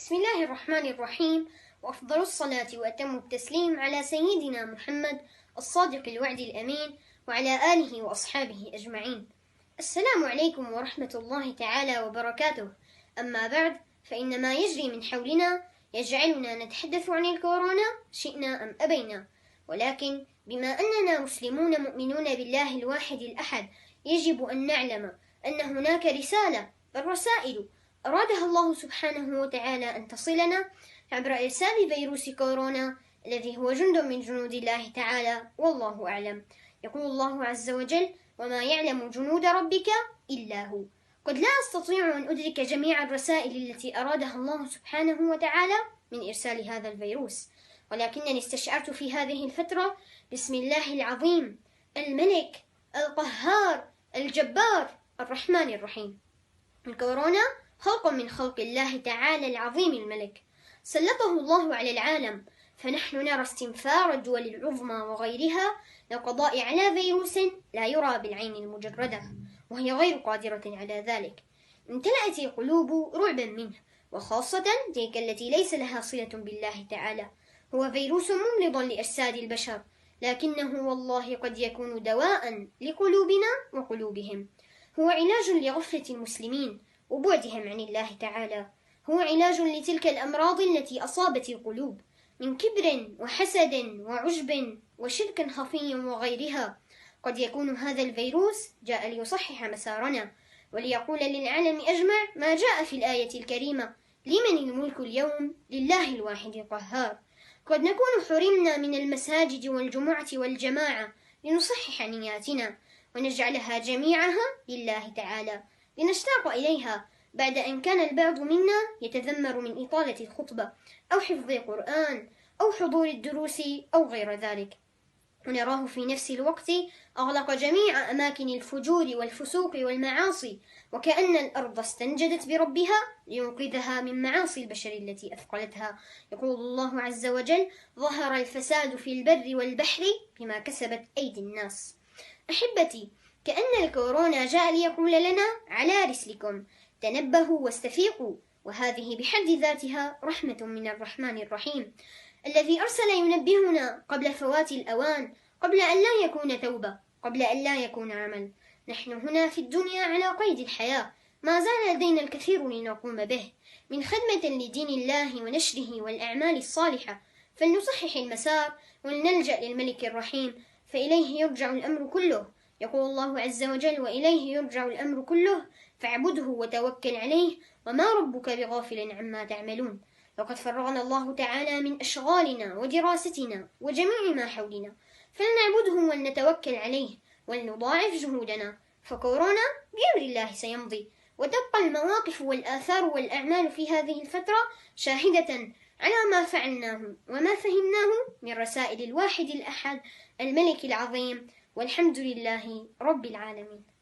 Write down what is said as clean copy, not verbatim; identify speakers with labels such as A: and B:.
A: بسم الله الرحمن الرحيم، وأفضل الصلاة وأتم التسليم على سيدنا محمد الصادق الوعد الأمين وعلى آله وأصحابه أجمعين. السلام عليكم ورحمة الله تعالى وبركاته. أما بعد، فإن ما يجري من حولنا يجعلنا نتحدث عن الكورونا شئنا أم أبينا، ولكن بما أننا مسلمون مؤمنون بالله الواحد الأحد يجب أن نعلم أن هناك رسالة، الرسائل أرادها الله سبحانه وتعالى أن تصلنا عبر إرسال فيروس كورونا الذي هو جند من جنود الله تعالى، والله أعلم. يقول الله عز وجل: وما يعلم جنود ربك إلا هو. قد لا أستطيع أن أدرك جميع الرسائل التي أرادها الله سبحانه وتعالى من إرسال هذا الفيروس، ولكنني استشعرت في هذه الفترة بسم الله العظيم الملك القهار الجبار الرحمن الرحيم. الكورونا خلق من خلق الله تعالى العظيم الملك، سلطه الله على العالم، فنحن نرى استنفار الدول العظمى وغيرها للقضاء على فيروس لا يرى بالعين المجردة، وهي غير قادرة على ذلك. امتلأت القلوب رعبا منه، وخاصة تلك التي ليس لها صلة بالله تعالى. هو فيروس ممرض لأجساد البشر، لكنه والله قد يكون دواء لقلوبنا وقلوبهم. هو علاج لغفلة المسلمين وبعدهم عن الله تعالى. هو علاج لتلك الأمراض التي أصابت القلوب من كبر وحسد وعجب وشرك خفي وغيرها. قد يكون هذا الفيروس جاء ليصحح مسارنا وليقول للعالم أجمع ما جاء في الآية الكريمة: لمن الملك اليوم؟ لله الواحد القهار. قد نكون حرمنا من المساجد والجمعة والجماعة لنصحح نياتنا ونجعلها جميعها لله تعالى، لنشتاق إليها بعد أن كان البعض منا يتذمر من إطالة الخطبة أو حفظ القرآن أو حضور الدروس أو غير ذلك، ونراه في نفس الوقت أغلق جميع أماكن الفجور والفسوق والمعاصي، وكأن الأرض استنجدت بربها لينقذها من معاصي البشر التي أثقلتها. يقول الله عز وجل: ظهر الفساد في البر والبحر بما كسبت أيدي الناس. أحبتي، كأن الكورونا جاء ليقول لنا: على رسلكم، تنبهوا واستفيقوا. وهذه بحد ذاتها رحمة من الرحمن الرحيم الذي أرسل ينبهنا قبل فوات الأوان، قبل أن لا يكون توبة، قبل أن لا يكون عمل. نحن هنا في الدنيا على قيد الحياة، ما زال لدينا الكثير لنقوم به من خدمة لدين الله ونشره والأعمال الصالحة، فلنصحح المسار ولنلجأ للملك الرحيم، فإليه يرجع الأمر كله. يقول الله عز وجل: وإليه يرجع الأمر كله فاعبده وتوكل عليه وما ربك بغافل عما تعملون. لقد فرغنا الله تعالى من أشغالنا ودراستنا وجميع ما حولنا، فلنعبده ولنتوكل عليه ولنضاعف جهودنا، فكورونا بأمر الله سيمضي، وتبقى المواقف والآثار والأعمال في هذه الفترة شاهدة على ما فعلناه وما فهمناه من رسائل الواحد الأحد الملك العظيم، والحمد لله رب العالمين.